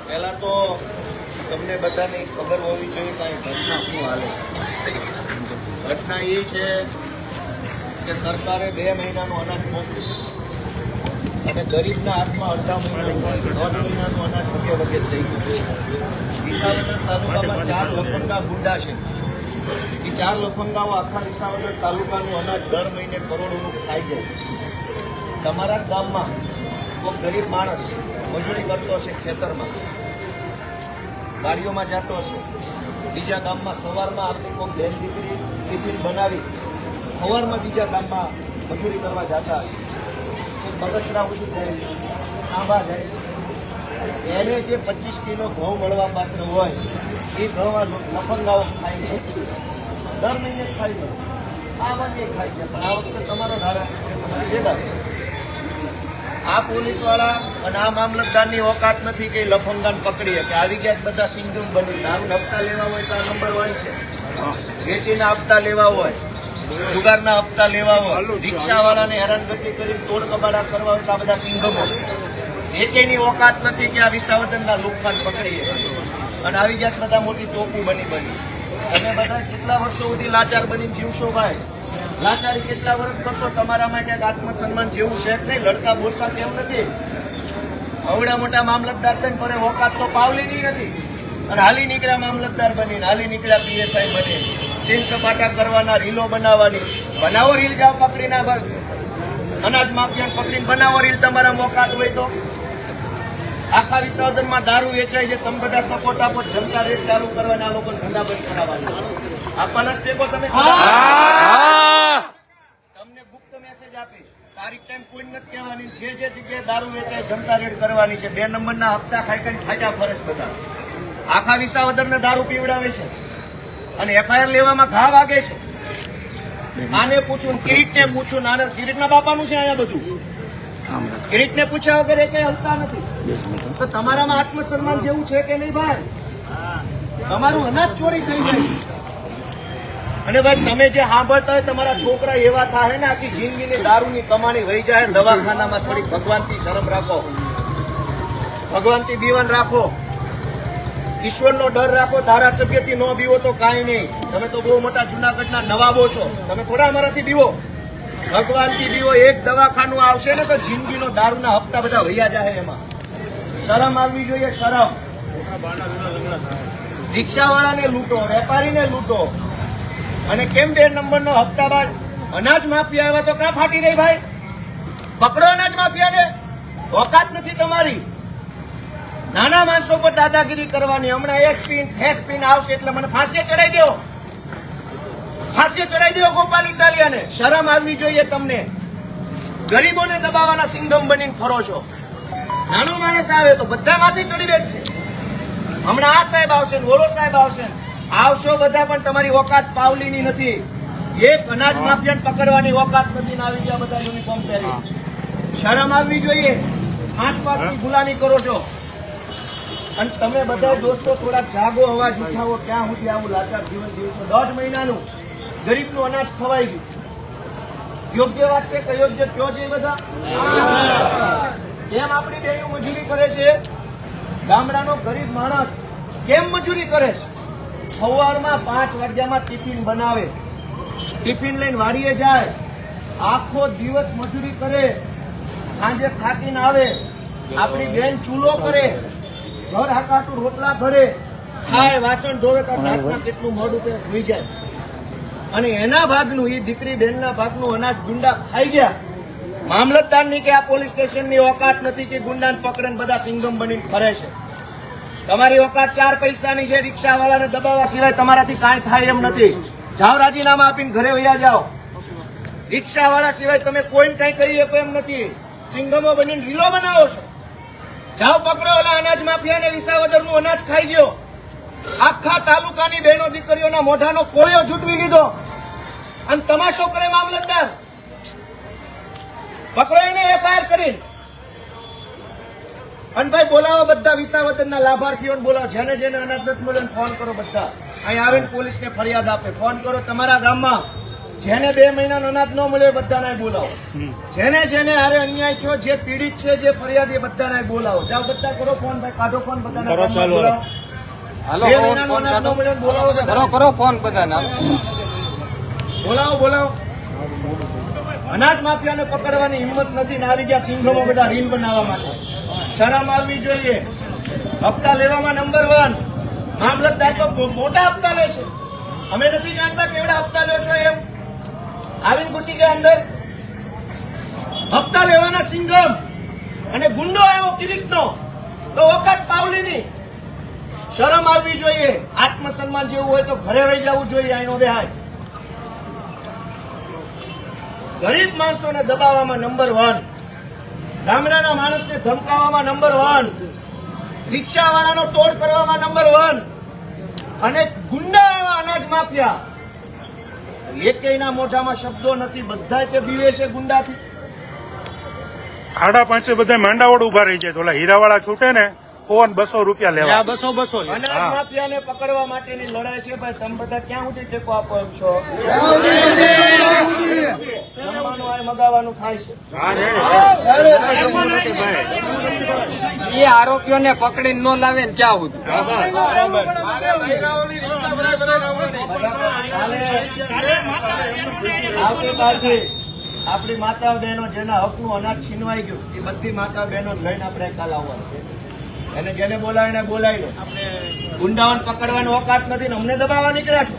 પહેલા તો તમને બધાને ખબર હોવી જોઈએ કાંઈ ઘટના શું હાલે. ઘટના એ છે કે સરકારે 2 મહિનાનું અનાજ મોકલ્યું અને ગરીબના હાથમાં અડધા મહિનાનું 1.5 મહિનાનું અનાજ વગે થઈ ગયું. વિસાવદર તાલુકામાં 4 લફંગા ગુંડા છે. એ 4 લફંગાઓ આખા વિસાવદર તાલુકાનું અનાજ દર મહિને કરોડોનું ખાઈ જાય. તમારા ગામમાં કોઈ ગરીબ માણસ મજૂરી કરતો હશે, ખેતરમાં ગાડીઓમાં જતો હશે, બીજા ગામમાં સવારમાં આપણી કોઈ બેન દીકરી ટિફિન બનાવી સવારમાં બીજા ગામમાં મજૂરી કરવા જતા હશે, બગસરા ઉઠી જાય, આંબા જાય, એને જે 25 કિલો ઘઉં મળવા પાત્ર હોય એ ઘઉં લફંગાઓ ખાઈ જાય, દર મહિને ખાઈ જાય, આ વાગે ખાઈ જાય. પણ આ વખતે તમારો ધારાસભ્ય તમારી ભેગા છે. આ પોલીસવાળા અને આ મામલતદારની ઓકાત નથી કે લફંગાને પકડીએ કે આવી ગયા બધા સિંગમ બની નાનું હપ્તા લેવા હોય તો આ નંબર હોય છે, ખેતીના હપ્તા લેવા હોય, સુગારના હપ્તા લેવા હોય, રિક્ષાવાળાને હેરાનગતિ કરી તોડ કબાડા કરવા હોય તો આ બધા સિંગમો. ખેતીની ઓકાત નથી કે આ વિસાવદરના લુખાન પકડીએ અને આવી ગયા બધા મોટી તોપી બની. તમે બધા કેટલા વર્ષો સુધી લાચાર બની જીવશો ભાઈ? લાચારી કેટલા વર્ષ કરશો? તમારામાં ક્યાંક આત્મસન્માન જેવું છે કે નહીં? લડતા બોલતા કેમ નથી? અવડા મોટા મામલતદાર થઈને ફરે ઓકાત તો પાવલીની નથી અને હાલી નીકળ્યા મામલતદાર બનીને, હાલી નીકળ્યા પીએસઆઈ બની, સીન સપાટા કરવાના, રીલો બનાવવાની. બનાવો રીલ, જાઓ પકડીને અનાજ માફિયાને પકડીને બનાવો રીલ. તમારા ઓકાત હોય તો આખા વિસાવદરમાં દારૂ વેચાય છે, તમે બધા સપોર્ટ આપો, જનતા રેટ ચાલુ કરવાના, આ લોકોને ધંધા બંધ કરાવવાના. આપવાના સ્ટેપો તમે તમને ગુપ્ત મેસેજ આપી, તારીખ ટાઈમ કોઈ નથી કહેવાની. જે જગ્યાએ દારૂ વેચાય જનતા રેડ કરવાની છે. 2 નંબરના હપ્તા ખાઈ કરીને ખાટા ફરજ બધા આખા વિસાવદરને દારૂ પીવડાવે છે અને એફઆઈઆર લેવામાં ઘા વાગે છે. આને પૂછું, કિરીટને પૂછું, નાના કિરીટના બાપાનું છે અહીંયા બધું. કિરીટને પૂછ્યા વગર એ કઈ હલતા નથી. તો તમારામાં આત્મસન્માન જેવું છે કે નહીં ભાઈ? તમારું અનાજ ચોરી થઈ જાય અને ભાઈ તમે જે સાંભળતા હોય તમારા છોકરા એવા થાય ને આખી જિંદગીની દારૂની કમાણી વહી જાય. દવાખાનામાં થોડી ભગવાનથી શરમ રાખો, ભગવાનથી દીવાન રાખો, ઈશ્વરનો ડર રાખો. ધારાસભ્યથી ન બીવો તો કાંઈ નહીં. તમે તો બહુ મોટા જુનાગઢના નવાબો છો, તમે થોડા અમારાથી બીવો. ભગવાનથી બીવો. એક દવાખાનું આવશે ને તો જિંદગીનો દારૂના હપ્તા બધા વૈયા જાય. એમાં શરમ આવવી જોઈએ, શરમ. રિક્ષાવાળાને લૂંટો, વેપારીને લૂંટો અને કેમ 2 નંબરનો હપ્તા બાદ અનાજ માફિયા આવ્યા તો ક્યાં ફાટી રહી ભાઈ? પકડો અનાજ માફિયાને. ઓકાત નથી તમારી. નાના માણસો પર દાદાગીરી કરવાની. હમણાં એસપી આવશે એટલે મને ફાંસીએ ચડાવી દો, ફાંસીએ ચડાવી દો ગોપાલ ઇટાલિયાને. શરમ આવવી જોઈએ તમને. ગરીબોને દબાવવાના સિંગમ બનીને ફરો છો. નાનો માણસ આવે તો બધા માથે ચડી બેસશે. હમણાં આ સાહેબ આવશે ને ઓલો સાહેબ આવશે, આવશો બધા, પણ તમારી ઓકાત પાવલીની નથી. એક અનાજ માફિયાને પકડવાની ઓકાત નથી. આવી ગયા બધા યુનિફોર્મ પહેરી. શરમ આવવી જોઈએ. 8 પાસની ગુલામી કરો છો અને તમે બધા દોસ્તો થોડા જાગો, અવાજ ઉઠાવો. ક્યાં સુધી આવું લાચાર જીવન જીવશો? 1.5 મહિનાનું ગરીબનું અનાજ ખવાઈ ગયું. યોગ્ય વાત છે કે યોગ્ય કયો છે? બધા કેમ આપણી બહેનો મજૂરી કરે છે? ગામડાનો ગરીબ માણસ કેમ મજૂરી કરે છે? સવારમાં 5 વાગ્યામાં ટિફિન બનાવે, ટિફિન લઈને વાડીએ જાય, આખો દિવસ મજૂરી કરે, સાંજે થાકીને આવે. આપણી બેન ચૂલો કરે, ઘર હાકાટું રોટલા ઘડે, ખાય, વાસણ ધોવે, રાતના કેટલું મોડું કે હોઈ જાય અને એના ભાગનું, એ દીકરી બેનના ભાગનું અનાજ ગુંડા ખાઈ ગયા. મામલતદારની કે આ પોલીસ સ્ટેશનની ઓકાત નથી કે ગુંડાને પકડે બધા સિંગમ બની ફરે છે. તમારી ઓકાત 4 પૈસાની છે. રિક્ષાવાળાને દબાવવા સિવાય તમારાથી કાંઈ થાય એમ નથી. જાઓ, રાજીનામા આપીને ઘરે વયા જાઓ. રિક્ષાવાળા સિવાય તમે કોઈને કઈ કરી શકો એમ નથી. સિંગમો બનીને રીલો બનાવો છો. જાઓ, પકડો ઓલા અનાજ માફિયાને. વિસાવદરનું અનાજ ખાઈ ગયો. આખા તાલુકાની બહેનો દીકરીઓના મોઢાનો કોળિયો જૂટવી લીધો અને તમાશો કરે મામલતદાર. પકડો એને એફઆઈઆર કરીને. અને ભાઈ બોલાવો બધા વિસાવદરના લાભાર્થીઓને બોલાવો. જેને જેને અનાજ નથી મળે ફોન કરો. બધા અહીં આવીને પોલીસને ફરિયાદ આપે. ફોન કરો. તમારા ગામમાં જેને 2 મહિનાનો અનાજ ન મળે બધાને બોલાવો. જેને જેને હારે અન્યાય થયો, જે પીડિત છે, જે ફરિયાદી બધાને બોલાવો. જાઓ બધા કરો ફોન, ભાઈ કાઢો ફોન બધાને બોલાવો. હાલો 2 મહિનાનો અનાજ ન મળે બોલાવો. કરો ફોન બધાને બોલાવો. અનાજ માફિયાને પકડવાની હિંમત નથી ને આવી ગયા સિંઘોમાં બધા રીલ બનાવવા માટે. શરમ આવવી જોઈએ. હપ્તા લેવામાં નંબર 1. મામલતદાર તો મોટા હપ્તા લે છે. અમે નથી જાણતા કેવડા હપ્તા લો છો એમ. આવીને ઘૂસી ગયા અંદર. હપ્તા લેવાના સિંઘમ અને ગુંડો આવ્યો કિરીટનો તો વખત પાવલીની. શરમ આવવી જોઈએ. આત્મસન્માન જેવું હોય તો ઘરે રહી જવું જોઈએ. આનો દેહાય ગરીબ માણસોને દબાવવામાં નંબર 1, ગામડાના માણસને ધમકાવવામાં નંબર 1, રિક્ષાવાળાનો તોડ કરવામાં નંબર 1 અને ગુંડા એવા અનાજ માફિયા. એકેયના મોઢામાં શબ્દો નથી. બધા કે બીવે છે ગુંડાથી. 5:30 બધા માંડાવડ ઉભા રહી જાય. ઓલા હીરાવાળા છૂટે ને ફોન 200 રૂપિયા લેવા. 200 અનાજ માફિયાને પકડવા માટેની લડાઈ છે. ભાઈ તમે બધા ક્યાં સુધી ટેકો આપો એમ છો? જમવાનું આ મગાવવાનું થાય છે. એ આરોપીઓને પકડીને ન લાવે ને ક્યાં સુધી આવતીકાલથી આપણી માતા બહેનો જેના હકનું અનાજ છીનવાઈ ગયું એ બધી માતા બહેનો લઈને આપણે કાલ આવવાનું છે. એને જેને બોલાવીને બોલાવી લો. ગુંડાઓને પકડવાનો ઓકાત નથી ને અમને દબાવવા નીકળ્યા છો.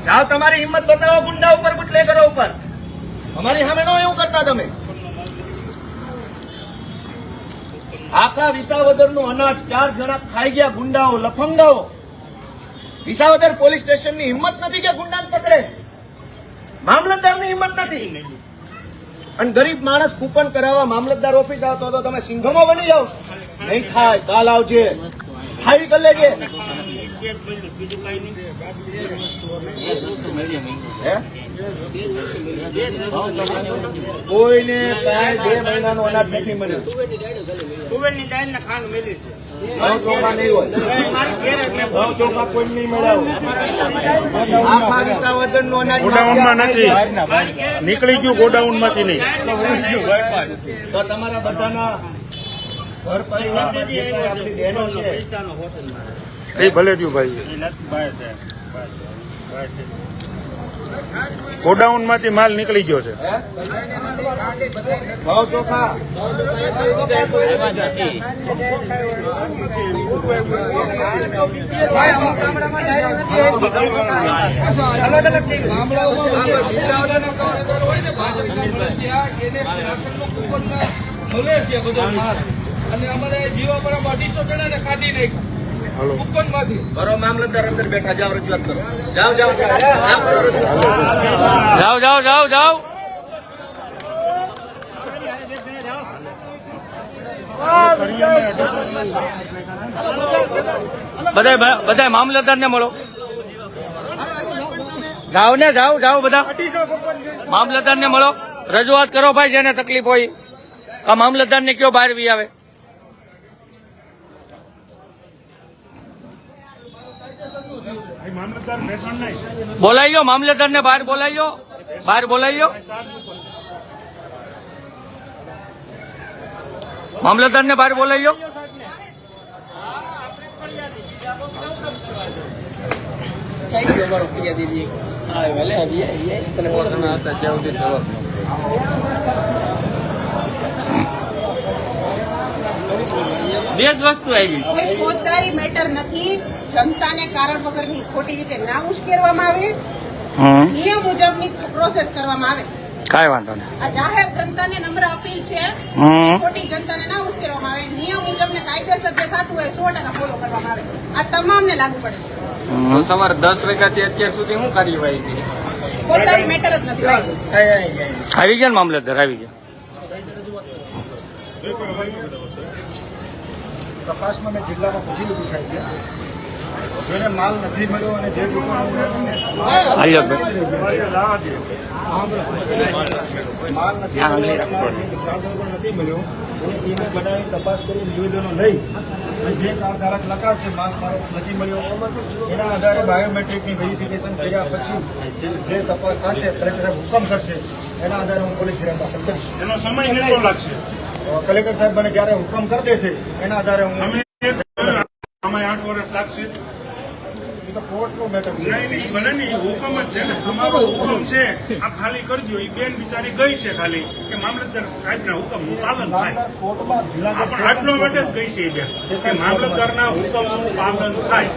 જાઓ તમારી હિંમત બતાવો ગુંડા ઉપર, બુટલેગરો ઉપર. અમારી સામે નો એવું કરતા તમે. આખા વિસાવદરનું અનાજ 4 જણા ખાઈ ગયા. ગુંડાઓ, લફંગાઓ. વિસાવદર પોલીસ સ્ટેશનની હિંમત નથી કે ગુંડાને પકડે. મામલતદારની હિંમત નથી. અને ગરીબ માણસ કૂપન કરાવવા મામલતદાર ઓફિસ આવતો હતો. તમે સિંઘમો બની જાઓ. નહીં થાય. કાલ આવજે. ખાઈ કરી લેજે. કોઈને 2 મહિનાનો અનાજ નથી મળ્યું. ચોખા નહીં હોય. ચોખા કોઈ નહીં મળ્યા. આખા વિસાવદરનું અનાજ ગોડાઉનમાં નથી નીકળી ગયું. ગોડાઉનમાંથી નહીં. તો તમારા બધાના ઘર પરિવારમાં જે કાંઈ આપણી બહેનો છે એ ભલે થયું ભાઈ. ગોડાઉનમાંથી માલ નીકળી ગયો છે. ભાવ ચોખા અને અમારે જીવા 250 જણાને કાઢી નાખ્યા કુપન માંથી. કરો મામલતદાર અંદર બેઠા. જાઓ રજૂઆત કરો. જાઓ બધા મામલતદાર ને મળો. જાઓ બધા મામલતદાર ને મળો. રજૂઆત કરો ભાઈ. જેને તકલીફ હોય આ મામલતદાર ને કયો બહાર વી આવે. બોલાઈ લો મામલતદાર ને બહાર બોલાઈ લો. મામલતદાર ને બહાર બોલાઈ લો. બે જ વસ્તુ આવી છે. ફોજદારી મેટર નથી. જનતાને કારણ વગરની ખોટી રીતે ના ઉશ્કેરવામાં આવે. નિયમ મુજબની પ્રોસેસ કરવામાં આવે. કાંઈ વાંધો નહીં. આ જાહેર જનતાને નમ્ર અપીલ છે. ખોટી જનતાને ના ઉશ્કેરવામાં આવે. નિયમ મુજબને કાયદેસર જે થતું હોય 100% ફોલો કરવામાં આવે. આ તમામને લાગુ પડે છે. તો સવારે 10 વાગ્યાથી અત્યાર સુધી શું કાર્યવાહી કરી? ફોજદારી મેટર જ નથી. આવી ગયા ને મામલતદાર આવી ગયા. તપાસમાં મેં જિલ્લામાં પૂછી લીધું સાહેબ. જેને માલ નથી મળ્યો અને જે માલ નથી મળ્યો એની ટીમે બનાવી તપાસ કરી નિવેદનો લઈ અને જે કાર્ડધારક લખાવશે માલ મારો નથી મળ્યો એના આધારે બાયોમેટ્રિકની વેરિફિકેશન કર્યા પછી જે તપાસ થશે કલેક્ટર સાહેબ હુકમ કરશે એના આધારે હું પોલીસ ફરિયાદ દાખલ કરીશ. એનો સમય કેટલો લાગશે? કલેક્ટર સાહેબ મને જ્યારે હુકમ કરી દેશે એના આધારે હું અમે 8 વર્ષ લાગશે. એ તો કોર્ટનો મેટર છે. નહીં ભલે નહીં, હુકમ જ છે ને, તમારો હુકમ છે, આ ખાલી કરજો. એ બેન બિચારી ગઈ છે ખાલી કે મામલતદાર સાહેબના હુકમનું પાલન થાય. નાના કોર્ટમાં જુનાગઢ પણ આટલો માટે જ ગઈ છે એ બેન કે મામલતદારના હુકમનું પાલન થાય.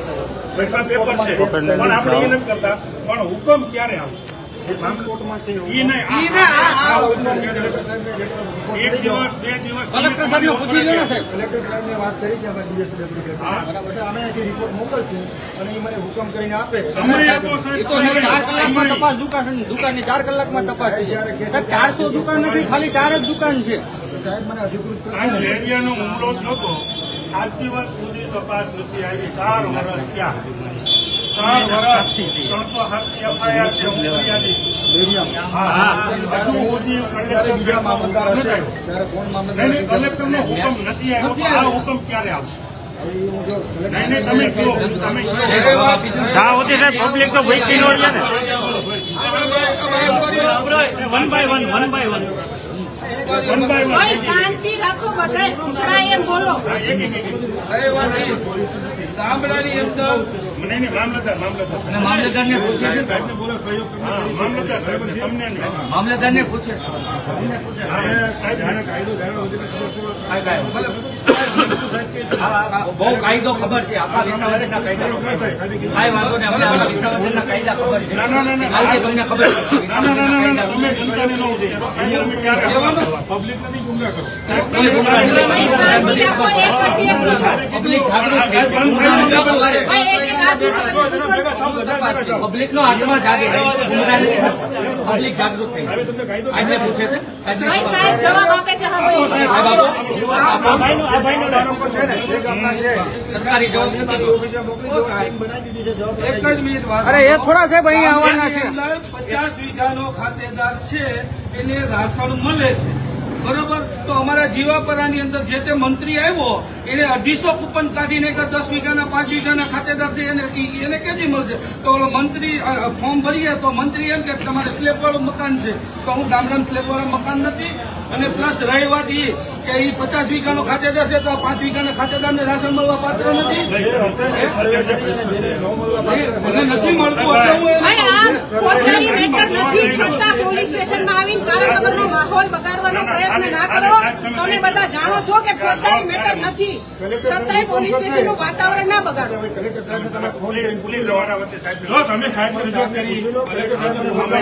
પૈસા પેપર છે પણ આપણે એ નથી કરતા. પણ હુકમ ક્યારે આવશે? સેશન્સ કોર્ટમાં છે. ઈ નહીં, કલેક્ટર સાહેબને એક દિવસ 2 દિવસ કલેક્ટર સાહેબને વાત કરી કે અમે ડીએસઓ ડેપ્યુટેડ એટલે અમે અહીંથી રિપોર્ટ મોકલશું અને એ મને હુકમ કરીને આપે. સમય આપો સાહેબ. દુકાનની 4 કલાકમાં તપાસ થઈ જ્યારે કેસ 400 દુકાન નથી, ખાલી 4 જ દુકાન છે. સાહેબ મને અધિકૃત આ કરશે. લેરિયાનો હુમલો જ નહોતો. આજ દિવસ સુધી તપાસ નથી આવી. 4 વર્ષ થયા. 4 વર્ષ 307 FIR છે. હું ફરિયાદી છું. હા. હજુ સુધી ત્યારે બીજા મામલતદાર હશે કલેક્ટર ત્યારે કોણ મામલતદાર હશે? કલેક્ટરનો હુકમ નથી આવ્યો. તો આ હુકમ ક્યારે આવશે? એ હું જો નહીં નહીં, તમે કહો. તમે જ્યાં સુધી સાહેબ પબ્લિક તો ભઈ છીનો છે ને. વન બાય વન ભાઈ શાંતિ રાખો, બધાય ઘૂંસડાય એમ બોલો. ગામડાની અંદર નહીં નહીં, મામલતદાર અને મામલતદારને પૂછે છે સાહેબ. હા, મામલતદાર સાહેબ તમને નહીં. મામલતદારને પૂછે છે. તમને પૂછે છે. બહુ કાયદો ખબર છે, આખા વિસાવદરના કાયદા કાંઈ વાંધો નહીં. અમને આખા વિસાવદરના કાયદા ખબર છે. ના ના ના ના આજે તમને ખબર છે ના ના ના ના, તમે વિસાવદરના જનતાને ન ઉઠો. તમે ક્યારે પબ્લિક નથી ગુમરાહ કરો. ભાઈ શાંતિ રાખો, એક પછી એક પૂછો. પબ્લિક જાગૃત થઈ ભાઈ એક એક હાથ ઉઠાવીને પૂછો. પબ્લિક નો આત્મા જાગે. પબ્લિક જાગૃત થઈ સાહેબને પૂછે છે. ભાઈ સાહેબ જવાબ આપે છે. તાલુકો છે ને એ ગામના છે. સરકારી જવાબ નથી. ઓફિસે મોકલી દો. ટીમ બનાવી દીધી છે. જવાબ એક લખાઈ જ મિનિટ વાત. અરે એ થોડા સાહેબ અહીંયા આવવાના છે. 50 વીઘાનો ખાતેદાર છે, એને રાશન મળે છે, બરોબર. તો અમારા જીવાપરાની અંદર જે તે મંત્રી આવ્યો એને 250 કૂપન કાઢીને કે 10 વીઘાના 5 વીઘાના ખાતેદાર છે એને કેજી મળશે? તો ઓલો મંત્રી ફોર્મ ભરીએ તો મંત્રી એમ કે તમારે સ્લેબ વાળું મકાન છે, તો હું ગામડામાં સ્લેબ વાળા મકાન નથી. અને પ્લસ રહી વાત એ કે એ 50 વીઘાનો ખાતેદાર છે તો 5 વીઘાના ખાતેદારને રાશન મળવા પાત્ર નથી. મને નથી મળતું એટલે હું ભાઈ આ પોતાની મેટર નથી, છતાં પોલીસ સ્ટેશનમાં આવીને કારણ વગરનો માહોલ બગાડવાનો પ્રયત્ન ના કરો. તમે બધા જાણો છો કે પોતાની મેટર નથી, છતાંય પોલીસ સ્ટેશનનું વાતાવરણ ના બગાડો. કલેક્ટર સાહેબને તમે ફોન કરીને પોલીસ પૂછી લો. દ્વારા વચ્ચે સાહેબ જો તમે સાહેબ રજૂઆત કરી. કલેક્ટર સાહેબને ફોન કરશે.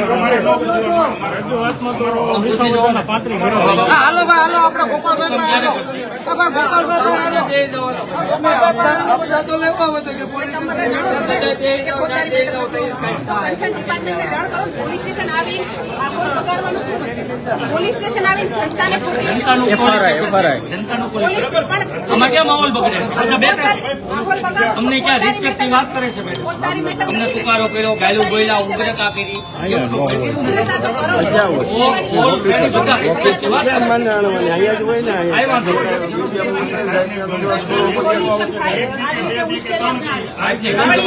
હાલો ભાઈ હાલો, આપણે ગોપાલભાઈ હાલો. તો લેવા હોય તો કે કન્સર્ન ડિપાર્ટમેન્ટને જાણ કરો. પોલીસ સ્ટેશન આવી માહોલ બગાડવાનું શું મતલબ? પોલીસ સ્ટેશન આવીને જનતાને જનતાનું પોલીસ પણ આમાં ક્યાં માહોલ બગડે? બધા બેઠા છે. માહોલ બગાડો. અમને ક્યાં રિસ્પેક્ટ ની વાત કરે છે મેડમ? પોતાની મેટર અમને નથી. પુકારો કર્યો, ગાયલું બોલ્યા, ઉગ્રતા કરી. ઉગ્રતા તો કરો. બધા રિસ્પેક્ટ ની વાત કરે. કાંઈ વાંધો નહીં. સાહેબને અમારો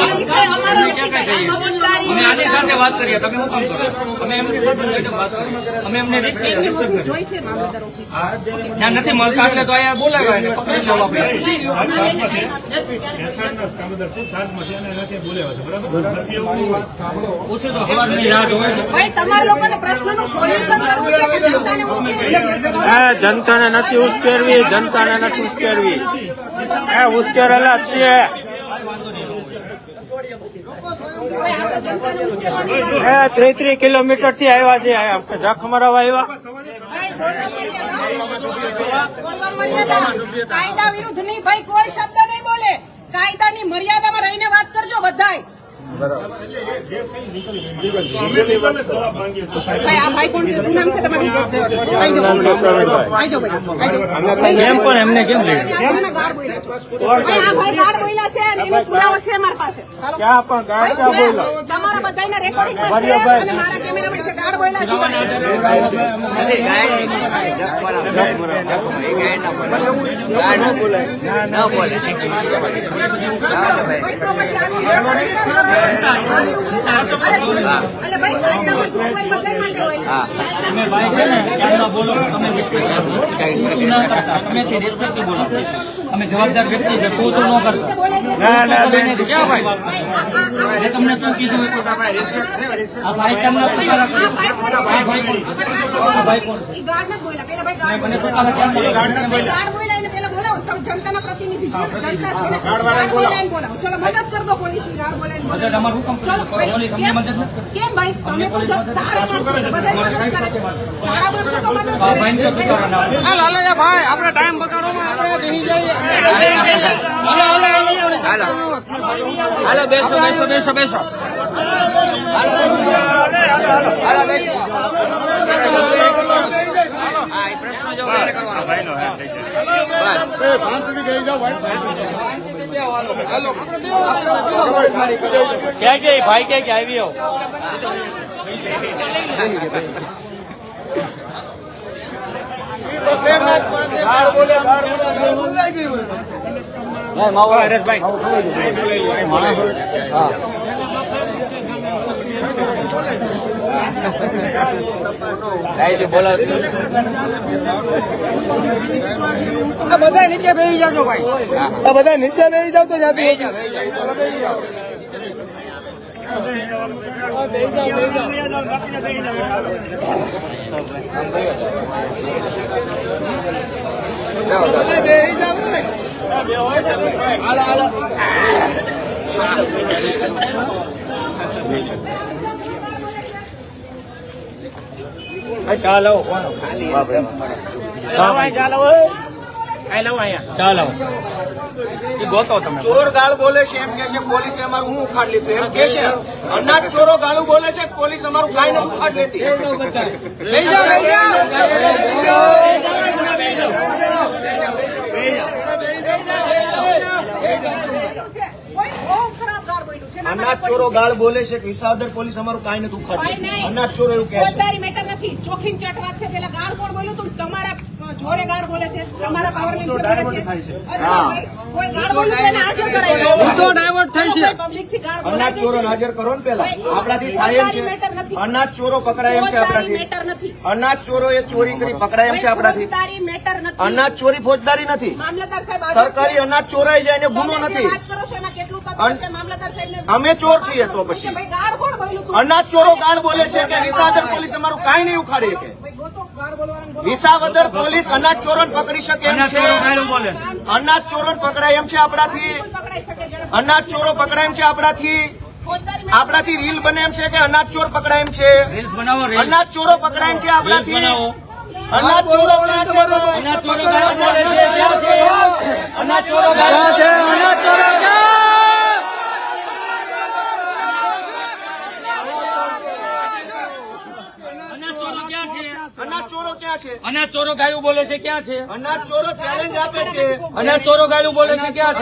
અમે ક્યાં કાંઈ કહીએ? જવાબદારી અમે આની સાથે વાત કરીએ, તમે શું કામ કરો? અમે એમની સાથે મેડમ વાત કરીએ. અમે એમને રિસ્પેક્ટ એમની રિસ્પેક્ટ મોકલું કરીએ. જોઈ છે મામલતદાર ઓફિસ. ત્યાં નથી મળતા એટલે તો અહીંયા બોલાવ્યા એને પકડી જાવ આપણે. વાત સાંભળો. પૂછ્યું તો સવારની રાહ જોવે છે. ભાઈ તમારા લોકોને પ્રશ્નનું સોલ્યુશન કરવું છે કે જનતાને ઉશ્કેરવી છે? જનતાને નથી ઉશ્કેરવી, જનતાને નથી ઉશ્કેરવી. ઉશ્કેરેલા જ છીએ. ભાઈ આ તો જનતાને ઉશ્કેરવાની વાત. 33 કિલોમીટર થી આવ્યા છે, જખ મરાવા આવ્યા. ભાઈ બોલવા મર્યાદા. કાયદા વિરુદ્ધ નહીં ભાઈ, કોઈ શબ્દ નહીં બોલે. કાયદાની મર્યાદામાં રહીને વાત કરજો બધાય. ભાઈ આ ભાઈ કોણ છે? શું નામ છે તમારું? આઈ જાઓ. આઈ જાઓ ભાઈ. કેમ પણ એમને કેમ લઈ? આપણા ગાળ બોલ્યા છો. ભાઈ આ ભાઈ ગાળ બોલ્યા છે અને એનો પુરાવો છે મારી પાસે. ક્યાં પણ ગાડી તમારા બધાના રેકોર્ડિંગ છે અને મારા કેમેરામાં છે. ગાળ બોલ્યા છે. ભાઈ, તો પછી આની એટલે ભાઈ કાયદામાં જોગવાઈ બધાય માટે હોય. તમે ભાઈ છે ને કાયદા બોલો તમે રિસ્પેક્ટ કરો તમે તે રિસ્પેક્ટ બોલો અમે જવાબદાર વ્યક્તિ છે તું તો ન કરશો ના ના બેન ક્યાં ભાઈ તમને તું કીધું આ ભાઈ તમને પસાર કરે. આ ભાઈ કોણ? આ ભાઈ કોણ છે? ઈ ગાળ નથી બોલ્યા. પેલા ભાઈ ગાળ મને બોલ્યા. પોતાને કેમ બોલો? ગાળ બોલ્યા એને પેલા બોલાવો. તમે જનતાના પ્રતિનિધિ છો. જનતા છો ને. ગાળ બોલાવીને બોલાવો. ચલો મદદ કર દો પોલીસની. ગાળ બોલાવીને મદદ બોલાવો. અમારું કામ ચલો ભાઈ, પોલીસ અમને મદદ નથી કરતી. કેમ ભાઈ તમે તો સારા માણસો છો. બધાય મદદ કરે. સારા માણસો તો મદદ આ ભાઈને તો કરે. કરવાના આવે. હાલો બેસો બેસો બેસો બેસો હાલો બેસો. હા એ પ્રશ્ન જો ક્યારે કરવાનો ભાઈનો હાથ થઈ જાય. ક્યાં કે ભાઈ કે આવી આવો બધા નીચે બેસી જાજો ભાઈ. બધા નીચે બેસી જાવ તો જાતી ચાલો ચાલો એ ગોતો તમે ચોર ગાળ બોલે છે એમ કે છે પોલીસે અમારું હું ઉખાડ લીધું એમ કે છે. અનાજ ચોરો ગાળું બોલે છે પોલીસ અમારું કાંઈ નથી ઉખાડ લેતી. લઈ જાઓ લઈ જાઓ. કોઈ બહુ ખરાબ ગાળ બોલ્યું છે. અનાજ ચોરો ગાળ બોલે છે કે વિસાવદર પોલીસ અમારું કાંઈ નથી ઉખાડ ભાઈ લેતી. નહીં. અનાજ ચોરો એવું કહે છે. ફોજદારી મેટર નથી. ચોખીન ચટ વાત છે. પેલા ગાળ કોણ બોલ્યું તું? તમારા જોડે ગાળ બોલે છે. તમારા પાવર મિનિસ્ટર બોલે છે. અરે ભાઈ, કોઈ ગાળ બોલ્યું તો એને હાજર કરાવી. મુદ્દો ડાયવર્ટ થાય છે. પબ્લિકથી ગાળ બોલાય અનાજ છે. ચોરો હાજર કરો ને પેલા. ભાઈ, આપણાથી થાય એમ ફોજદારી મેટર છે. નથી. અનાજ ચોરો પકડાય એમ છે ફોજદારી આપણાથી. મેટર નથી. અનાજ ચોરો એ ચોરી કરી પકડાય એમ છે આપણાથી. ફોજદારી મેટર નથી. અનાજ ચોરી ફોજદારી નથી. મામલતદાર સાહેબ આજે સરકારી અનાજ ચોરાઈ જાય એને ગુનો તમે જે નથી. વાત કરો છો એમાં કેટલું તથ્ય છે? મામલતદાર સાહેબને અમે ચોર છીએ તો પછી. ભાઈ ગાળ કોણ બોલ્યું તું? અનાજ ચોરો ગાળ બોલે છે કે વિસાવદર પોલીસ અમારું કાંઈ નહીં ઉખાડી શકે. ભાઈ ગોતો ગાળ બોલવાને બોલો. વિસાવદર પોલીસ અનાજ ચોરોને પકડી શકે એમ અનાજ છે. ચોરો ગાળું બોલે. અનાજ ચોરોને પકડાય એમ છે આપણાથી. કોણ પકડાઈ શકે જ્યારે અનાજ ચોરો પકડાય એમ છે આપણાથી. ફોજદારી મેટર આપણાથી રીલ બને એમ છે કે અનાજ ચોર પકડાય એમ છે. રીલ્સ બનાવો રીલ્સ અનાજ ચોરો પકડાય એમ છે રીલ્સ આપણાથી. બનાવો અનાજ ચોરો ક્યાં છે? અનાજ ચોરો ગાળું બોલે છે ક્યાં છે અનાજ ચોરો ગાળું છે અનાજ ચોરો ક્યાં? અનાજ ચોરો ક્યાં છે? અનાજ ચોરો ક્યાં છે? અનાજ ચોરો ગાયું બોલે છે ક્યાં છે? અનાજ ચોરો ચેલેન્જ આપે છે. અનાજ ચોરો ગાયું બોલે છે ક્યાં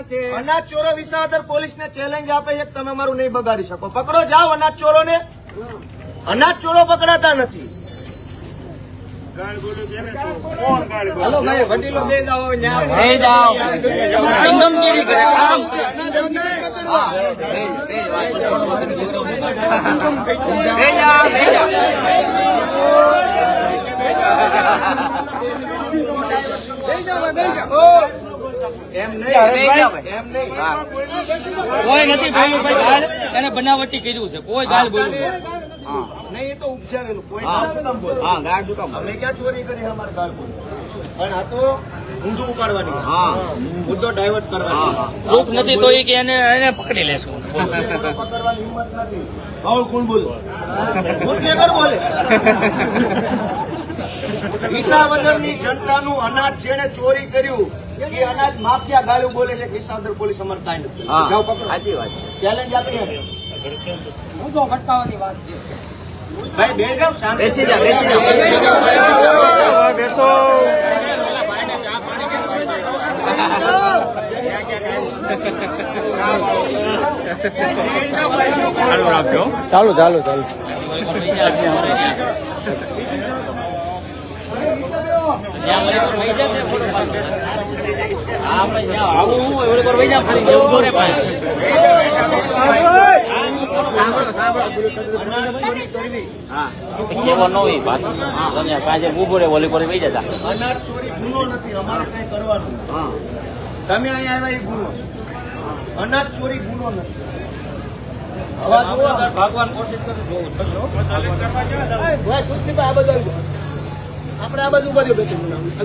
છે? અનાજ ચોરો વિસાવદર પોલીસને ચેલેન્જ આપે છે કે તમે અમારું નહીં બગાડી શકો. પકડો જાઓ અનાજ ચોરોને. અનાજ ચોરો પકડાતા નથી. ગાળ બોલ્યું છે ને તો કોણ ગાળ બોલે? એ જાઓ સંગમગીરી કરે આમ બે જાઓ બે જાઓ એમ નહીં. એમ નહીં. કોઈ નથી બોલ્યું ભાઈ ગાળ એને બનાવટી કર્યું છે કોઈ ગાળ બોલ્યું નથી. નહીં એ તો ઉપજાવેલું. કોઈ ના શું કામ બોલે? અમે ક્યાં ચોરી કરી અમારે ગાળ બોલે? પણ આ તો ઊંધું ઉપાડવાની. મુદ્દો ડાયવર્ટ કરવાની. પ્રૂફ નથી તો એ કે એને પકડી લેશું પકડવાની હિંમત નથી. ભાવ કોણ બોલે? બુટલેગર બોલે. વિસાવદરની જનતાનું અનાજ જેને ચોરી કર્યું એ અનાજ માફિયા ગાળું બોલે છે. વિસાવદર પોલીસ અમારે કાંઈ નથી. જાઓ પકડો. સાચી વાત છે. ચેલેન્જ આપીએ. ભાઈ બે જાઓ શાંતિ. બેસી જા બેસી જા. બેસો ચાલુ રાખજો ચાલુ ચાલુ ચાલુ. અનાજ ચોરી ગુનો નથી, અમારે કઈ કરવાનું. તમે અહીંયા આવ્યા એ ગુનો છે. અનાજ ચોરી ગુનો નથી. અવાજ જુઓ. ભગવાન કોશિશ કરે છે. ભાઈ, ખુરશીમાં આ બધું આવી જાઓ. આપણે આ બાજુ ઉભા રહ્યો બે ત્રણ મિનિટ.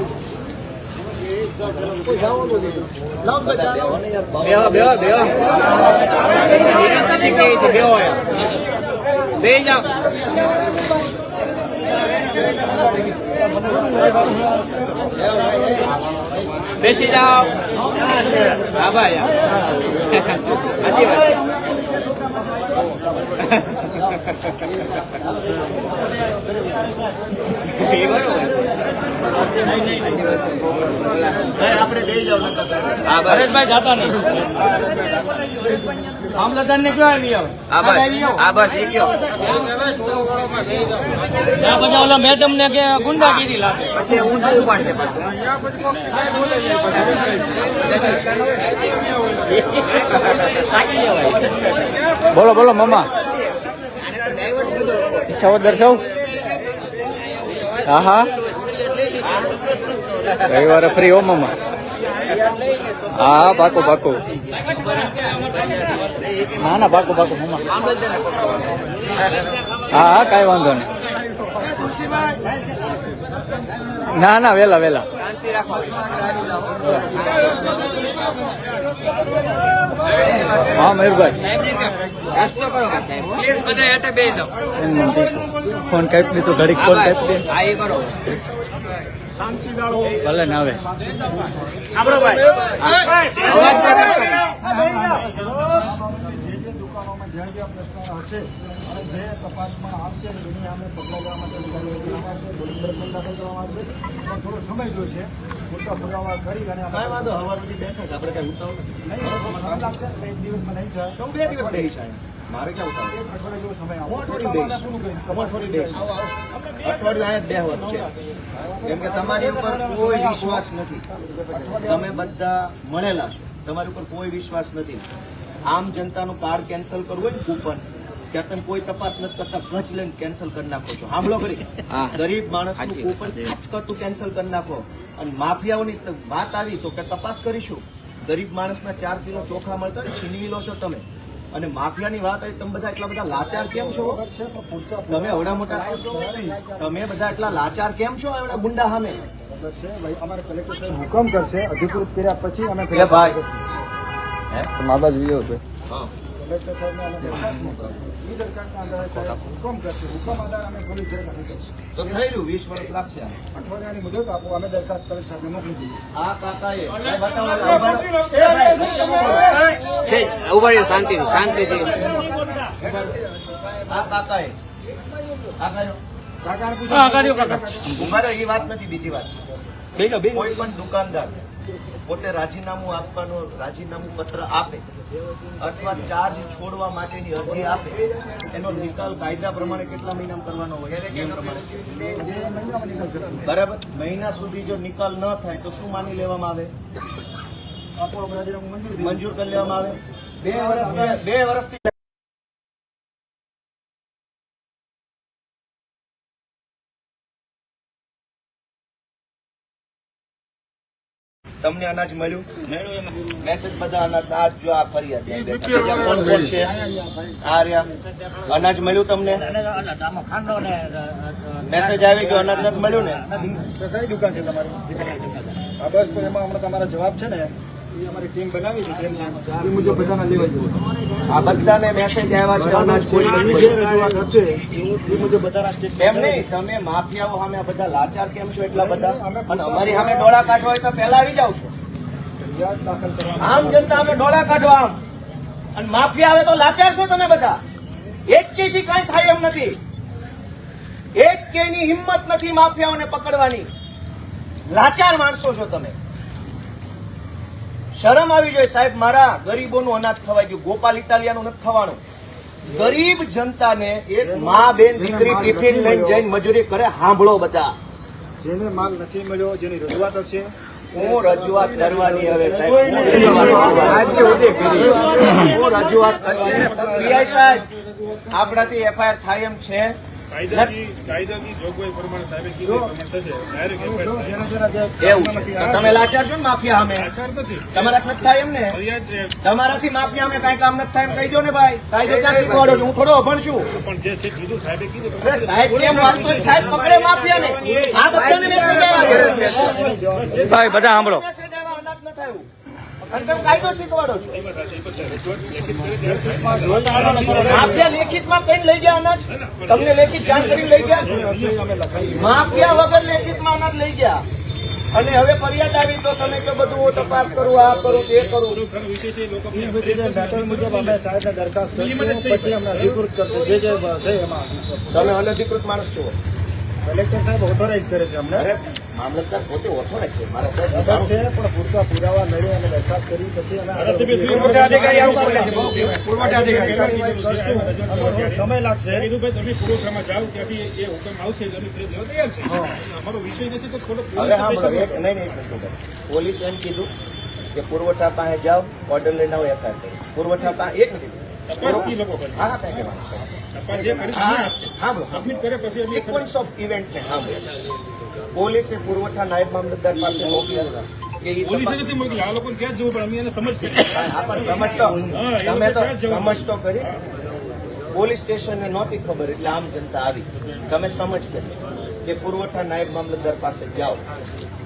કોઈ જવાનું નથી. લાવ ભાઈ, ચાલો. બેસી જાઓ. હા ભાઈ, સાચી વાત. આપણે લઈ જાવ. હરેશભાઈ જાતા નહીં. મામલતદાર ને કયો આવી આવો. પછી ઓલા મેડમ ને કે ગુંડાગીરી લાગે પછી ઊંધું ઉપાડશે. બોલો બોલો મામા, ઈચ્છાઓ દર્શાવ. હા હા, રવિવારે ફ્રી હો મામા. હા પાકો પાકો. ના ના પાકો પાકો મામા. હા હા કાંઈ વાંધો નહીં. ના ના વેલા વેલા. હા મયુરભાઈ, ફોન કાપી લીધું ઘડીક. ફોન કાપી દે ભલે ને હવે. જે દુકાનોમાં જ્યાં જ્યાં પ્રશ્નો હશે અને જે તપાસમાં આવશે એની અમે પગલાં લેવા માટે કરવામાં આવશે, દાખલ કરવામાં આવશે. પણ થોડો સમય જોઈશે. મોટા પુરાવા કરી અને કાંઈ વાંધો, હવાર સુધી બેઠા છે. આપણે કઈ ઉતાવળ નથી. નહીં સમય લાગશે. એક દિવસમાં નહીં થાય. તો 2 દિવસ બેસી છે. મારે ક્યાં ઉતાવળ? એક અઠવાડિયા જેવો સમય હું આવશે. અઠવાડિયું પૂરું કરી. અઠવાડિયું બેસી. અઠવાડિયું અહીંયા જ બેહવાનું છે. કેમ કે તમારી ઉપર કોઈ વિશ્વાસ નથી. તમે બધા મળેલા છો, તમારી ઉપર કોઈ વિશ્વાસ નથી. આમ જનતાનું કાર્ડ કેન્સલ કરવું હોય ને કૂપન, ત્યાં તમે કોઈ તપાસ નથી કરતા, ગજ લઈને કેન્સલ કરી નાખો છો. સાંભળો કરી, ગરીબ માણસનું કૂપન ખચ કરતું કેન્સલ કરી નાખો. અને માફિયાઓની વાત આવી તો કે તપાસ કરીશું. ગરીબ માણસના 4 કિલો ચોખા મળતા હોય છીનવી લો છો તમે. અને માફિયાની વાત આવી, તમે બધા એટલા બધા લાચાર કેમ છો? તમે અવડા મોટા તમે બધા એટલા લાચાર કેમ છો એવડા ગુંડા સામે? છે ભાઈ, અમારે કલેક્ટર સાહેબ હુકમ કરશે. અધિકૃત કર્યા પછી અમે એ ભાઈ મા બાજુ ગયો હતો. કલેક્ટર સાહેબને અમે દરખાસ્ત મોકલીએ. એ દરખાસ્તના આધારે સાહેબ હુકમ કરશે. હુકમ આધારે અમે પોલીસ જેલ નથી કરશું. તો થઈ રહ્યું 20 વર્ષ લાગશે. અઠવાડિયાની મુદત આપો, અમે દરખાસ્ત કલેક્ટર સાહેબને મોકલી દઈએ. આ કાકાએ બતાવો. ઉભા રહ્યો શાંતિથી શાંતિથી. આ કાકાએ આ કર્યો. કાકાને પૂછો. હા કર્યો કાકા. ઉભા રહ્યો, એ વાત નથી, બીજી વાત છે. બેસો બેસો. કોઈ પણ દુકાનદાર પોતે રાજીનામું આપવાનું રાજીનામું પત્ર આપે અથવા ચાર્જ છોડવા માટેની અરજી આપે, એનો નિકાલ કાયદા પ્રમાણે કેટલા મહિનામાં કરવાનો હોય? નિયમ પ્રમાણે. બરાબર. મહિના સુધી જો નિકાલ ન થાય તો શું માની લેવામાં આવે? આપો, અમે રાજીનામું મંજૂર મંજૂર કરી લેવામાં આવે. 2 વર્ષથી તમને અનાજ મળ્યું? મેસેજ બધા અનાજ જો આ ફરિયાદ બીજા કોણ કોણ છે? આ રહ્યા. અનાજ મળ્યું તમને? મેસેજ આવી ગયો અનાજ નથી મળ્યું ને? તો કઈ દુકાન છે તમારી? હા બસ, તો એમાં હમણાં તમારા જવાબ છે ને, એ અમારી ટીમ બનાવી છે. એ મુજબ બધાના લેવા જવું. આ બધાને મેસેજ આવ્યા છે અનાજ કોઈ જે રજૂઆત હશે એ મુજબ બધાના સ્ટેટ એમ નહીં. તમે માફિયાઓ સામે આ બધા લાચાર કેમ છો એટલા બધા? અને અમારી સામે ડોળા કાઢવા હોય તો પહેલા આવી જાવ છો. ફરિયાદ દાખલ કરવા. આમ જનતા અમે ડોળા કાઢો આમ, અને માફિયા આવે તો લાચાર છો તમે બધા. એક થી કઈ થાય એમ નથી. એક ની હિંમત નથી માફિયાઓને પકડવાની. લાચાર માણસો છો તમે. શરમ આવી જોઈએ સાહેબ. મારા ગરીબોનું અનાજ ખવાઈ ગયું. ગોપાલ ઇટાલિયાનું નથી ખવાનું. ગરીબ જનતાને એક મા બેન દીકરી ટિફિન લઈને જઈને મજૂરી કરે. સાંભળો બધા, જેને માલ નથી મળ્યો, જેની રજૂઆત હશે, હું રજૂઆત કરવાની હવે સાહેબ, હું રજૂઆત કરવાની. પીઆઈ સાહેબ, આપણાથી એફઆઈઆર થાય એમ છે? કાયદાની જોગવાઈ પ્રમાણે સાહેબે કીધું એ પ્રમાણે થશે. ડાયરેક્ટ FIR એવું છે. તો તમે લાચાર છો ને માફિયા સામે? નથી. તમારા નથી થાય એમ ને? ફરિયાદ તમારાથી માફિયા અમે કઈ કામ નથી થાય એમ કહી દો ને ભાઈ. કાયદો ક્યાં શીખવાડો છો? હું થોડો અભણ છું. પણ જે છે કીધું સાહેબે કીધું અરે સાહેબ કેમ વાંચતો હોય? સાહેબ પકડે માફિયાને. આ બધાને મેસેજ આવ્યા. ભાઈ બધા સાંભળો. મેસેજ આવ્યા, અનાજ ન થયું. અને તમે કાયદો શીખવાડો છો. માફિયા લેખિતમાં કઈ લઈ ગયા અનાજ? તમને લેખિત જાણ કરી લઈ ગયા? માફિયા વગર લેખિતમાં અનાજ લઈ ગયા. અને હવે ફરિયાદ આવી તો તમે કે બધું તપાસ કરું, આ કરું, તે કરું. વિશે છે લોકો મેટર મુજબ અમે સાહેબને દરખાસ્ત કરીશું, પછી અમને અધિકૃત કરશે. જે છે એમાં તમે અનધિકૃત માણસ છો. કલેક્ટર સાહેબ ઓથોરાઇઝ કરે છે અમને. અરે મામલતદાર પોતે ઓથોરાઇઝ છે. મારા સાહેબ ખબર છે, પણ પૂરતા પુરાવા મળી અને દરખાસ્ત કરી પછી અમે સમય લાગશે. કીધું ભાઈ તમે પુરવઠામાં જાઓ, ત્યાંથી એ હુકમ આવશે એટલે અમે ફરિયાદ લેવા તૈયાર છે. અમારો વિષય નથી તો થોડો હવે સાંભળો, નહીં પોલીસ એમ કીધું કે પુરવઠા પાસે જાઓ, ઓર્ડર લઈને આવો, એફઆઈઆર કરો. પુરવઠા પાસે એક મિનિટ. તપાસથી લોકો કરે. હા હા, કાંઈ કહેવાનું. તપાસ જે કરી હા, આપશે. સાંભળો, સબમિટ કરે પછી અમે સિક્વન્સ ઓફ ઇવેન્ટને સાંભળો. પોલીસે પુરવઠા નાયબ મામલતદાર પાસે મોકલ્યા કે ઈ પોલીસે તપાસ. નથી મોકલી. આ લોકોને ક્યાં જ જવું પણ અમે એને સમજ કરી. હા, પણ સમજતો, તમે તો સમજતો કરી. પોલીસ સ્ટેશનને નહોતી ખબર એટલે આમ જનતા આવી. તમે સમજ કરી કે પુરવઠા નાયબ મામલતદાર પાસે જાઓ.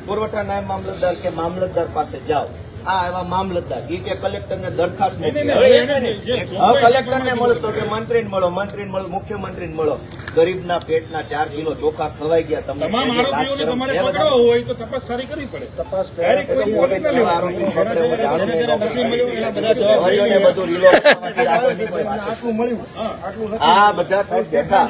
પુરવઠા નાયબ મામલતદાર કે મામલતદાર પાસે જાઓ. આ એવા મામલતદાર ઈ કે કલેક્ટરને દરખાસ્ત મોકલી. હવે કલેક્ટરને મળો તો કે મંત્રીને મળો, મંત્રીને મળો, મુખ્યમંત્રીને મળો. ગરીબના પેટના 4 કિલો ચોખા ખવાઈ ગયા. તમને તમામ લાજ આરોપીઓને શરમ તમારે છે બધા? પકડવા હોય તો તપાસ સારી કરવી પડે. તપાસ ડાયરેક્ટ કોઈ પોલીસ એવા આરોપી પકડે હોય, જાણું નહીં, હરિયોને બધું reload કરવાથી આગળની કોઈ વાત નથી. આટલું મળ્યું, આટલું નથી. આ બધા સાહેબ બેઠા.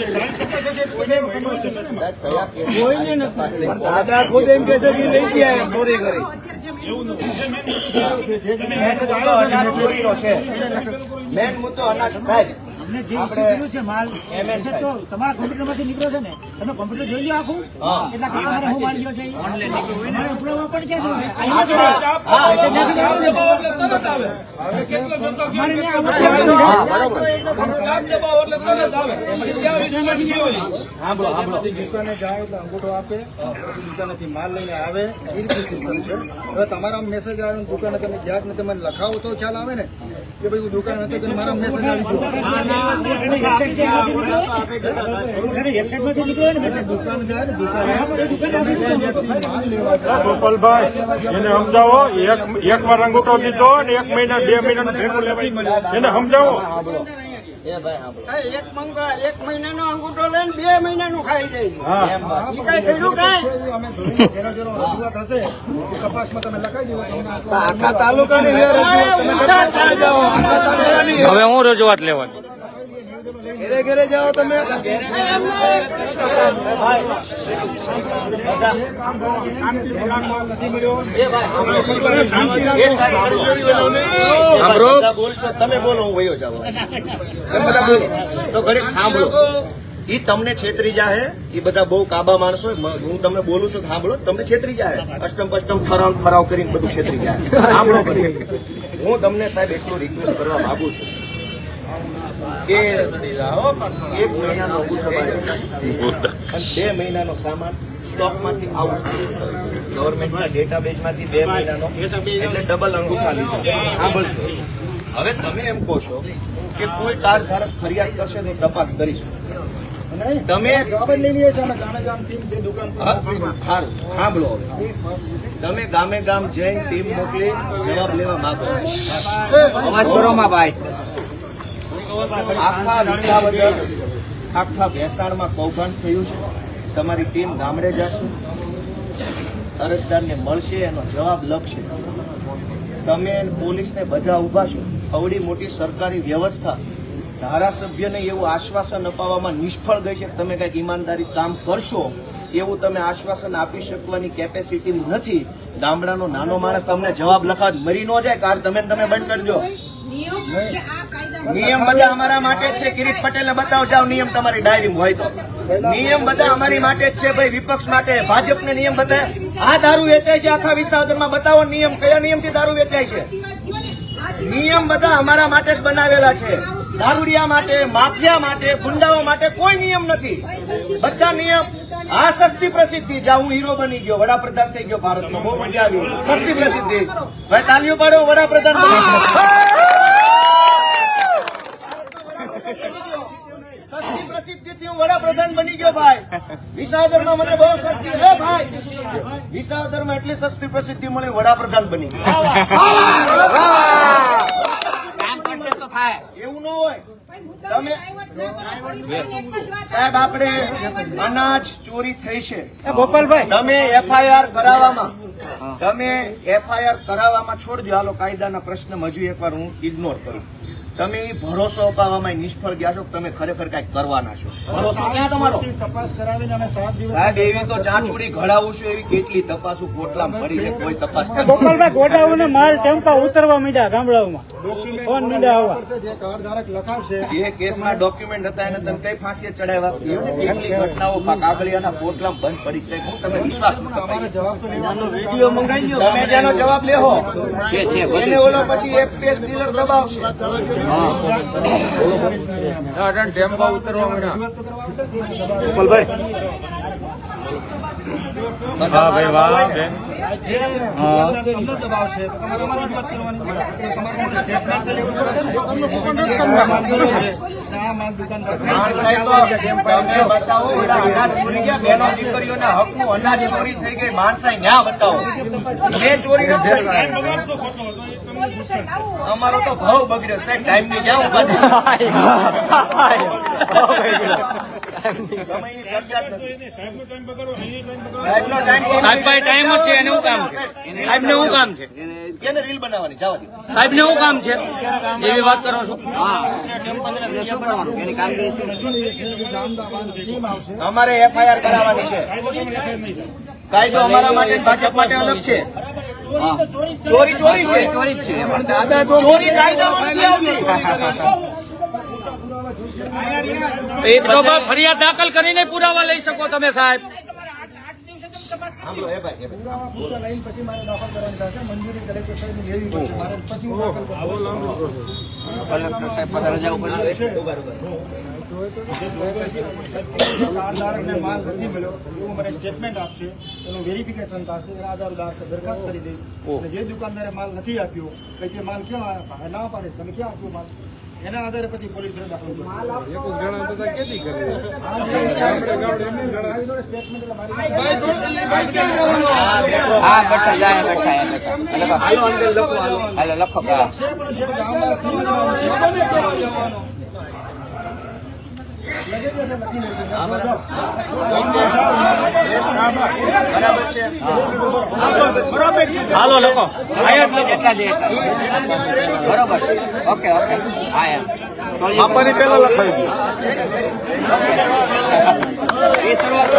દાદા ખુદ એમ કે છે કે લઈ ગયા ચોરી કરી. ચોરીનો છે મેન મુદ્દો. અનાજ સાહેબ આપણે તમારા કોમ્પ્યુટરમાંથી નીકળ્યો છે ને, તમે કોમ્પ્યુટર જોઈ લો આખું. હા. એટલા કામ હું મારી ગયો છે અમારે ઉપડવા પણ છે. દુકાને જાય એટલે અંગૂઠો આપે, પછી દુકાનેથી માલ લઈને આવે, એ રીતે સિસ્ટમ છે. હવે તમારા મેસેજ આવે ને દુકાને તમે જ્યાં ને તમે લખાવો તો ખ્યાલ આવે ને કે ભાઈ હું દુકાન હતો તો મારા મેસેજ આવી ગયો. વેબસાઇટમાંથી નીકળ્યો ને દુકાન જાય ને દુકાને માલ લેવા જાય. ગોપાલભાઈ એને સમજાવો. એક વાર અંગૂઠો દીધો ને 1 મહિના 2 મહિનાનું ભેગું લેવાય. એને સમજાવો. એ ભાઈ સાંભળો. એક મહિનાનો અંગૂઠો લઈને 2 મહિનાનું ખાઈ જાય. એમ વાત. ઈ કઈ કર્યું કાંઈ? અમે જોઈને જેનો જેનો રજૂઆત હશે એ તપાસમાં તમે લખાઈ દો. તમને આખા તાલુકાની રજૂઆત તમે કેટલા ત્યાં જાઓ? આખા તાલુકાની હવે હું રજૂઆત લેવાની. ઘરે ઘરે જાઓ તમે. એ ભાઈ સાંભળો. બોલશો તમે બોલો, હું વયો જાઉં. તમે બધા બોલો તો ઘડીક સાંભળો. ઈ તમને છેતરી જાહે. ઈ બધા બહુ કાબા માણસો. હું તમને બોલું છું, સાંભળો. તમને છેતરી જાહે. અષ્ટમ પષ્ટમ ફરાવ કરીને બધું છેતરી જાય. સાંભળો કરી. હું તમને સાહેબ એટલું રિક્વેસ્ટ કરવા માંગુ છું કે 1 મહિનાનો અંગૂઠો બાંધો અને 2 મહિનાનો સામાન સ્ટોકમાંથી આઉટ. ગવર્મેન્ટના ડેટાબેઝમાંથી 2 મહિનાનો એટલે ડબલ અંગૂઠા લીધા. સાંભળજો. હવે તમે એમ કહો છો કે કોઈ કાર્ડ ધારક ફરિયાદ કરશે તો તપાસ કરીશું. તમે જવાબ જ લઈ લઈએ છીએ અમે ગામે ગામ ટીમ જે દુકાન પર સારું સાંભળો. હવે તમે ગામે ગામ જઈને ટીમ મોકલી જવાબ લેવા માંગો. આખા વિસાવદર, આખા ભેસાણમાં કૌભાંડ થયું છે. તમારી ટીમ ગામડે જશે, અરજદારને મળશે, એનો જવાબ લખશે. તમે પોલીસને બધા ઉભા છો. અવડી મોટી સરકારી વ્યવસ્થા ધારાસભ્યને એવું આશ્વાસન અપાવવામાં નિષ્ફળ ગઈ છે કે તમે કંઈક ઈમાનદારી કામ કરશો એવું તમે આશ્વાસન આપી શકવાની કેપેસિટી નથી. ગામડાનો નાનો માણસ તમને જવાબ લખાવ મરી ન જાય કાર તમે બંધ કરજો. નિયમ કે આ કાયદા નિયમ બધા અમારા માટે જ છે. કિરીટ પટેલને બતાવો, જાઓ નિયમ તમારી ડાયરીમાં હોય તો. નિયમ બધા અમારી માટે જ છે ભાઈ, વિપક્ષ માટે. ભાજપને નિયમ બતાવે. આ દારૂ વેચાય છે આખા વિસાવદરમાં, બતાવો નિયમ, કયા નિયમથી દારૂ વેચાય છે. નિયમ બધા અમારા માટે જ બનાવેલા છે. દારૂડિયા માટે, માફિયા માટે, ગુંડાઓ માટે કોઈ નિયમ નથી. બધા નિયમ. આ સસ્તી પ્રસિદ્ધિ, જ્યાં હું હીરો બની ગયો, વડાપ્રધાન થઈ ગયો ભારતમાં, બહુ મજા આવી. સસ્તી પ્રસિદ્ધિ. ભાઈ તાલીઓ પાડો, વડાપ્રધાન બની ગયો. સસ્તી પ્રસિદ્ધિથી હું વડાપ્રધાન બની ગયો ભાઈ. વિસાવદરમાં મને બહુ સસ્તી, હે ભાઈ, વિસાવદરમાં એટલી સસ્તી પ્રસિદ્ધિ મળી, વડાપ્રધાન બની ગયો. એવું ન હોય. તમે સાહેબ, આપણે અનાજ ચોરી થઈ છે, ગોપાલભાઈ તમે એફઆઈઆર કરાવવામાં છોડજો. હાલો, કાયદાના પ્રશ્ન હજુ એકવાર હું ઇગ્નોર કરું. તમે એ ભરોસો અપાવવામાં નિષ્ફળ ગયા છો. તમે ખરેખર કઈક કરવાના છો. ભરોસો ક્યાં તમારો? તપાસ કરાવીને અમે 7 દિવસ સાહેબ, એવી તો ચાંચુડી ઘડાવું છું, એવી કેટલી તપાસો કોટલામાં પડી છે, કોઈ તપાસ નથી. ગોપાલભાઈ ગોડાઉને માલ ટેમ્પા ઉતરવા માંડ્યા ગામડાઓમાં, ફોન મીડિયા આવવા. જે કાર્ડધારક લખાવશે જે કેસમાં ડોક્યુમેન્ટ હતા એને તમે કઈ ફાંસીએ ચડાવ્યા? કેટલી ઘટનાઓ કાગળિયાના કોટલામાં બંધ પડી છે. હું તમે વિશ્વાસ નથી અમારે અપાય. જવાબ તો લેવાનો વિડીયો મંગાવી લો. તમે જેનો જવાબ લેહો એને ઓલો પછી એફપીએસ ડીલર દબાવશે. ટેમ્પા ઉતરવા માંડ્યા. બધા મારા ભાઈ. તમને દબાવશે તો તમારે અમારી રજૂઆત કરવાની. તમારે સ્ટેટમેન્ટ તો લેવું પડશે ને. આ માલ દુકાનદાર માણ સાહેબ, તો તમે બતાવો, ઓલા અનાજ ચોરી ગયા, બહેનો દીકરીઓના હકનું અનાજ ચોરી થઈ ગઈ, માણસાઈ ન્યા બતાવો. જે ચોરી નથી થઈ. અમારો તો ભાવ બગડ્યો સાહેબ, ટાઈમ ની ક્યાં ઉભા સમયની ચર્ચા જ નથી. સાહેબનો ટાઈમ સાહેબભાઈ ટાઈમ જ છે, એને શું કામ છે? સાહેબને શું કામ છે? એને રીલ બનાવવાની, જવા દે. સાહેબને શું કામ છે એવી વાત કરો છો? અમારે એફઆઈઆર કરાવવાની છે. કાયદો અમારા માટે, ભાજપ માટે અલગ છે. ચોરી ચોરી છે, ચોરી કાયદામાં નથી આવતી. એ તો ફરિયાદ દાખલ કરીને પુરાવા લઈ શકો તમે સાહેબ. સાંભળો, એ ભાઈ, એ ભાઈ. લાઈન પછી મારે દાખલ કરવાની થશે. મંજૂરી કલેક્ટર સાહેબની લેવી પડશે. મારે પછી હું દાખલ કાર્ડધારકને માલ નથી મળ્યો એવું મને સ્ટેટમેન્ટ આપશે, એનું વેરિફિકેશન થશે, એના આધાર દરખાસ્ત કરી દઈશ. અને જે દુકાનદારે માલ નથી આપ્યો, કે તે માલ ક્યાં ના પાડે, તમે ક્યાં આપ્યો માલ, એના આધારે પછી પોલીસ દાખલ કરશે. હાલો, અંદર લખો, હાલો. જે ગામમાં બરાબર છે. હાલો લખો. બરોબર, ઓકે ઓકે, હા એમ આપવાની પેલા લખાવી એ શરૂઆત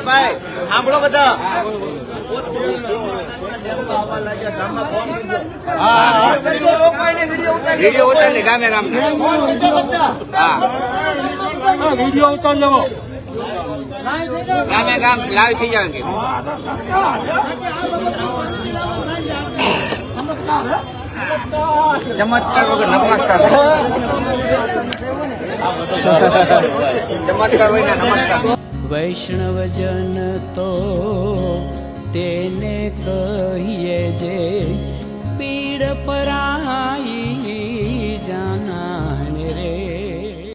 ભાઈ, સાંભળો બધા. વિડીયો ઉતારી ગામે ગામ હા વિડીયો ઉતાર લેવો. ગામે ગામ લાઈવ થઈ જાય. ચમત્કાર વગર નમસ્કાર. ચમત્કાર હોય ને નમસ્કાર. વૈષ્ણવજન તો તેને કહીએ જે